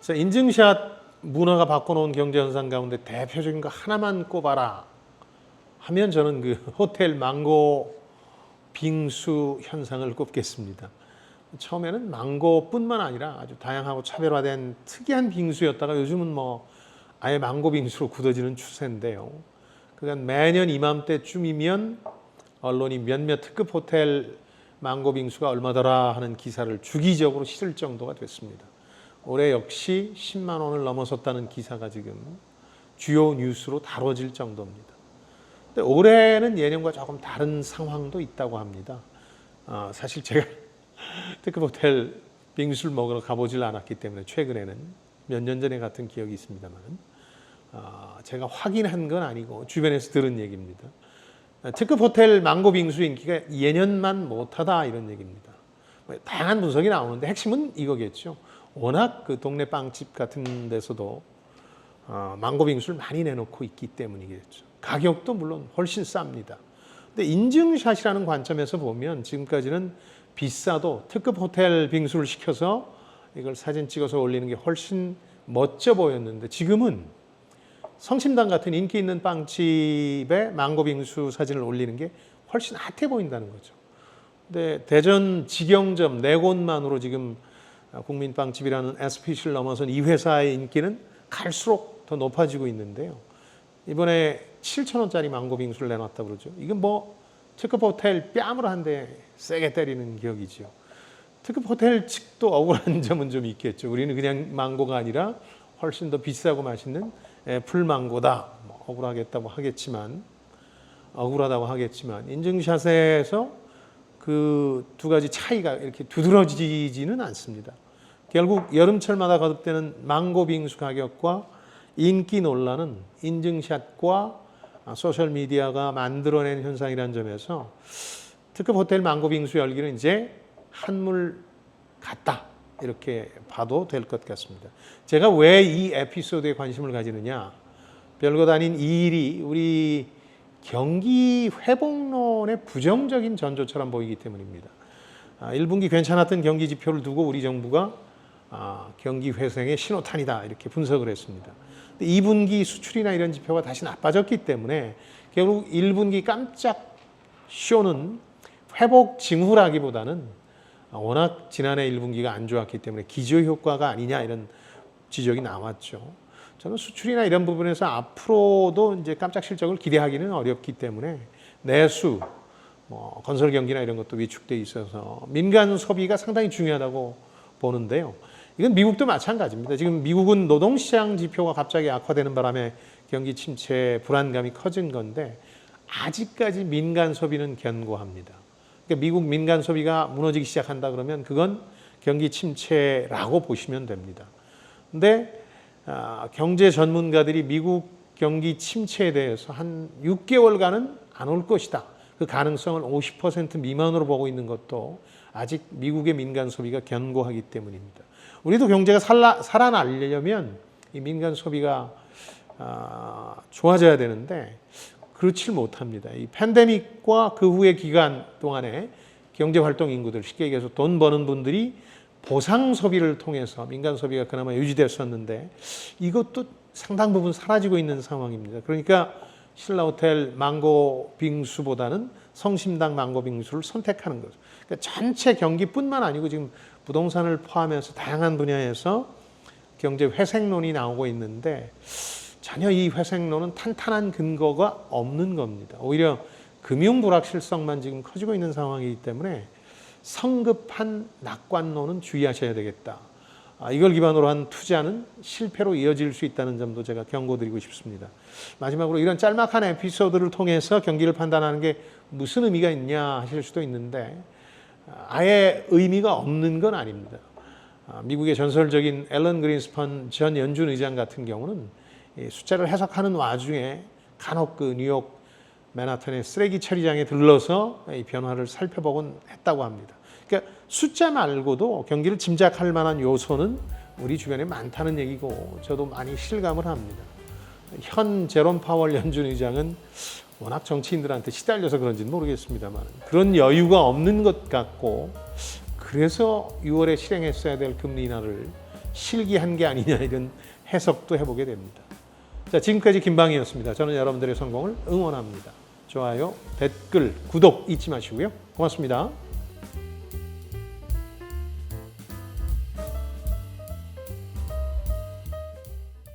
자, 인증샷 문화가 바꿔놓은 경제 현상 가운데 대표적인 거 하나만 꼽아라 하면 저는 그 호텔 망고 빙수 현상을 꼽겠습니다. 처음에는 망고뿐만 아니라 아주 다양하고 차별화된 특이한 빙수였다가 요즘은 뭐 아예 망고 빙수로 굳어지는 추세인데요. 그러니까 매년 이맘때쯤이면 언론이 몇몇 특급 호텔 망고 빙수가 얼마더라 하는 기사를 주기적으로 실을 정도가 됐습니다. 올해 역시 10만 원을 넘어섰다는 기사가 지금 주요 뉴스로 다뤄질 정도입니다. 근데 올해는 예년과 조금 다른 상황도 있다고 합니다. 사실 제가 특급 호텔 빙수를 먹으러 가보질 않았기 때문에 최근에는 몇 년 전에 갔던 기억이 있습니다만 제가 확인한 건 아니고 주변에서 들은 얘기입니다. 특급 호텔 망고 빙수 인기가 예년만 못하다 이런 얘기입니다. 다양한 분석이 나오는데 핵심은 이거겠죠. 워낙 그 동네 빵집 같은 데서도 망고 빙수를 많이 내놓고 있기 때문이겠죠. 가격도 물론 훨씬 쌉니다. 근데 인증샷이라는 관점에서 보면 지금까지는 비싸도 특급 호텔 빙수를 시켜서 이걸 사진 찍어서 올리는 게 훨씬 멋져 보였는데 지금은 성심당 같은 인기 있는 빵집에 망고 빙수 사진을 올리는 게 훨씬 핫해 보인다는 거죠. 근데 대전 직영점 4곳만으로 지금 국민빵집이라는 SPC를 넘어선 이 회사의 인기는 갈수록 더 높아지고 있는데요. 이번에 7,000원짜리 망고 빙수를 내놨다고 그러죠. 이건 뭐 특급 호텔 뺨으로 한 대 세게 때리는 격이죠. 특급 호텔 측도 억울한 점은 좀 있겠죠. 우리는 그냥 망고가 아니라 훨씬 더 비싸고 맛있는 풀망고다. 뭐 억울하다고 하겠지만 인증샷에서 그 두 가지 차이가 이렇게 두드러지지는 않습니다. 결국 여름철마다 거듭되는 망고 빙수 가격과 인기 논란은 인증샷과 소셜미디어가 만들어낸 현상이라는 점에서 특급 호텔 망고 빙수 열기는 이제 한물 같다 이렇게 봐도 될 것 같습니다. 제가 왜 이 에피소드에 관심을 가지느냐, 별것 아닌 이 일이 우리 경기 회복론의 부정적인 전조처럼 보이기 때문입니다. 1분기 괜찮았던 경기 지표를 두고 우리 정부가 경기 회생의 신호탄이다 이렇게 분석을 했습니다. 2분기 수출이나 이런 지표가 다시 나빠졌기 때문에 결국 1분기 깜짝 쇼는 회복 징후라기보다는 워낙 지난해 1분기가 안 좋았기 때문에 기저효과가 아니냐 이런 지적이 나왔죠. 저는 수출이나 이런 부분에서 앞으로도 이제 깜짝 실적을 기대하기는 어렵기 때문에 내수, 건설 경기나 이런 것도 위축돼 있어서 민간 소비가 상당히 중요하다고 보는데요. 이건 미국도 마찬가지입니다. 지금 미국은 노동시장 지표가 갑자기 악화되는 바람에 경기 침체 불안감이 커진 건데 아직까지 민간 소비는 견고합니다. 그러니까 미국 민간 소비가 무너지기 시작한다 그러면 그건 경기 침체라고 보시면 됩니다. 근데 경제 전문가들이 미국 경기 침체에 대해서 한 6개월간은 안 올 것이다. 그 가능성을 50% 미만으로 보고 있는 것도 아직 미국의 민간 소비가 견고하기 때문입니다. 우리도 경제가 살아나려면 이 민간 소비가 좋아져야 되는데 그렇지 못합니다. 이 팬데믹과 그 후의 기간 동안에 경제활동 인구들, 쉽게 얘기해서 돈 버는 분들이 보상 소비를 통해서 민간 소비가 그나마 유지됐었는데 이것도 상당 부분 사라지고 있는 상황입니다. 그러니까 신라호텔 망고 빙수보다는 성심당 망고 빙수를 선택하는 거죠. 그러니까 전체 경기뿐만 아니고 지금 부동산을 포함해서 다양한 분야에서 경제 회생론이 나오고 있는데 전혀 이 회생론은 탄탄한 근거가 없는 겁니다. 오히려 금융 불확실성만 지금 커지고 있는 상황이기 때문에 성급한 낙관론은 주의하셔야 되겠다. 이걸 기반으로 한 투자는 실패로 이어질 수 있다는 점도 제가 경고드리고 싶습니다. 마지막으로 이런 짤막한 에피소드를 통해서 경기를 판단하는 게 무슨 의미가 있냐 하실 수도 있는데 아예 의미가 없는 건 아닙니다. 미국의 전설적인 앨런 그린스펀 전 연준 의장 같은 경우는 숫자를 해석하는 와중에 간혹 그 뉴욕 맨하탄의 쓰레기 처리장에 들러서 이 변화를 살펴보곤 했다고 합니다. 그러니까 숫자 말고도 경기를 짐작할 만한 요소는 우리 주변에 많다는 얘기고 저도 많이 실감을 합니다. 현 제롬 파월 연준 의장은 워낙 정치인들한테 시달려서 그런지는 모르겠습니다만 그런 여유가 없는 것 같고 그래서 6월에 실행했어야 될 금리 인하를 실기한 게 아니냐 이런 해석도 해보게 됩니다. 자, 지금까지 김방희였습니다. 저는 여러분들의 성공을 응원합니다. 좋아요, 댓글, 구독 잊지 마시고요. 고맙습니다.